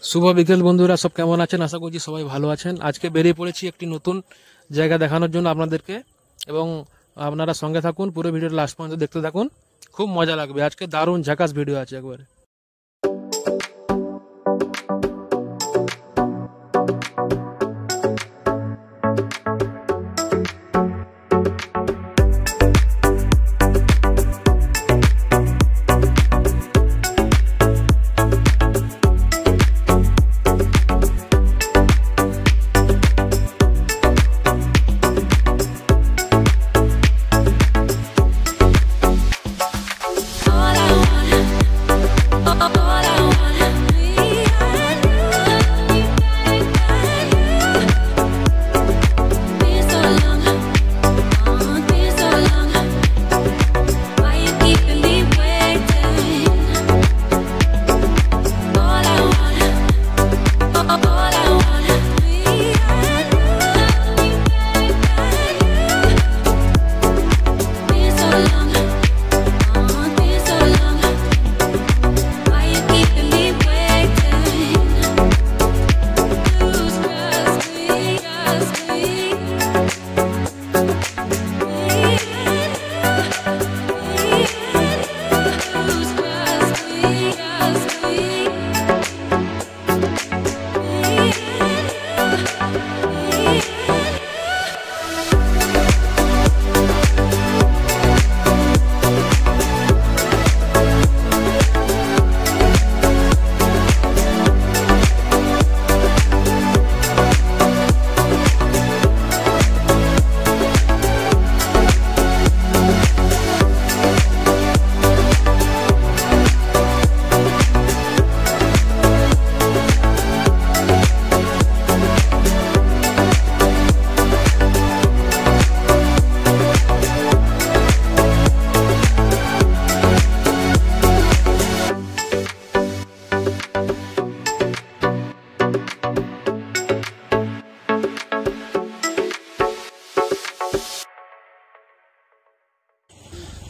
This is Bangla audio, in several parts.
শুভ বিকেল বন্ধুরা, সব কেমন আছেন? আশা করছি সবাই ভালো আছেন। আজকে বেরিয়ে পড়েছি একটি নতুন জায়গা দেখানোর জন্য আপনাদেরকে, এবং আপনারা সঙ্গে থাকুন, পুরো ভিডিওটা লাস্ট পর্যন্ত দেখতে থাকুন, খুব মজা লাগবে। আজকে দারুণ ঝাকাস ভিডিও আছে একবারে।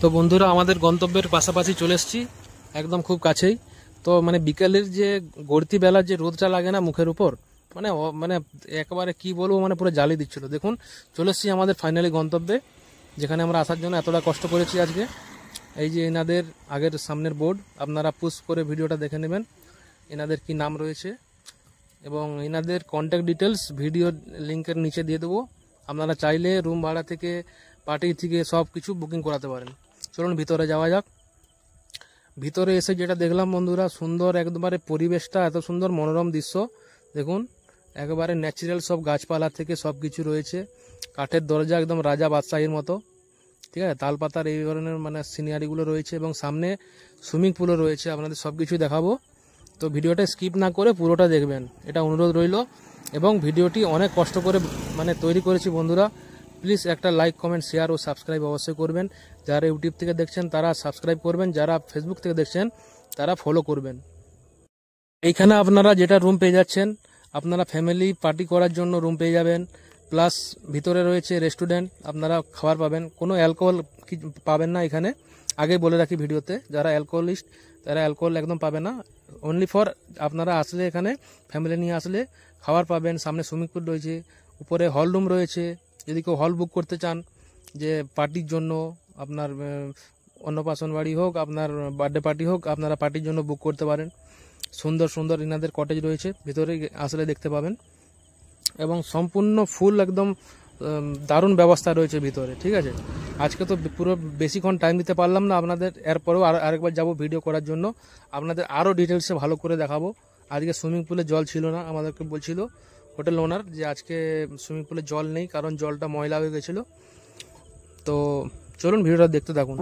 তো বন্ধুরা, আমাদের গন্তব্যের পাশাপাশি চলে এসেছি, একদম খুব কাছেই। তো মানে বিকেলের যে গড়তি বেলার যে রোদটা লাগে না মুখের উপর, মানে মানে একেবারে কি বলবো, মানে পুরো জ্বালিয়ে দিচ্ছিল। দেখুন, চলে এসেছি আমাদের ফাইনালি গন্তব্যে, যেখানে আমরা আসার জন্য এতটা কষ্ট করেছি আজকে। এই যে এনাদের আগের সামনের বোর্ড, আপনারা পুশ করে ভিডিওটা দেখে নেবেন এনাদের কি নাম রয়েছে, এবং এনাদের কন্ট্যাক্ট ডিটেলস ভিডিও লিঙ্কের নিচে দিয়ে দেবো। আপনারা চাইলে রুম ভাড়া থেকে, পার্টি থেকে সব কিছু বুকিং করাতে পারেন। চলুন ভিতরে যাওয়া যাক। ভিতরে এসে যেটা দেখলাম বন্ধুরা, সুন্দর একবারে পরিবেশটা, এত সুন্দর মনোরম দৃশ্য। দেখুন, একেবারে ন্যাচারাল সব গাছপালা থেকে সব কিছু রয়েছে। কাঠের দরজা, একদম রাজা বাদশাহীর মতো, ঠিক আছে। তালপাতার এই ধরনের মানে সিনারিগুলো রয়েছে, এবং সামনে সুইমিং পুলও রয়েছে। আপনাদের সব কিছু দেখাবো, তো ভিডিওটা স্কিপ না করে পুরোটা দেখবেন, এটা অনুরোধ রইল। এবং ভিডিওটি অনেক কষ্ট করে মানে তৈরি করেছি বন্ধুরা। প্লিজ একটা লাইক, কমেন্ট, শেয়ার ও সাবস্ক্রাইব অবশ্যই করবেন। যারা ইউটিউব থেকে দেখছেন তারা সাবস্ক্রাইব করবেন, যারা ফেসবুক থেকে দেখছেন তারা ফলো করবেন। এইখানে আপনারা যেটা রুম পেয়ে যাচ্ছেন, আপনারা ফ্যামিলি পার্টি করার জন্য রুম পেয়ে যাবেন। প্লাস ভিতরে রয়েছে রেস্টুরেন্ট, আপনারা খাবার পাবেন। কোনো অ্যালকোহল পাবেন না এখানে, আগে বলে রাখি ভিডিওতে। যারা অ্যালকোহলিস্ট তারা অ্যালকোহল একদম পাবে না। অনলি ফর আপনারা আসলে এখানে ফ্যামিলি নিয়ে আসলে খাবার পাবেন। সামনে সুইমিং পুল রয়েছে, উপরে হল রুম রয়েছে। যদি কেউ হল বুক করতে চান, যে পার্টির জন্য, আপনার অন্নপ্রাশন বাড়ি হোক, আপনার বার্থডে পার্টি হোক, আপনারা পার্টির জন্য বুক করতে পারেন। সুন্দর সুন্দর ইনাদের কটেজ রয়েছে, ভিতরে আসলে দেখতে পাবেন। এবং সম্পূর্ণ ফুল একদম দারুণ ব্যবস্থা রয়েছে ভিতরে, ঠিক আছে। আজকে তো পুরো বেশিক্ষণ টাইম দিতে পারলাম না আপনাদের, এরপরেও আরেকবার যাব ভিডিও করার জন্য, আপনাদের আরও ডিটেলসে ভালো করে দেখাবো। আজকে সুইমিং পুলে জল ছিল না, আমাদেরকে বলছিল হোটেল ওনার যে আজকে সুইমিং পুলে জল নেই, কারণ জলটা ময়লা হয়ে গেছিলো। তো চলুন ভিডিওটা দেখতে থাকুন।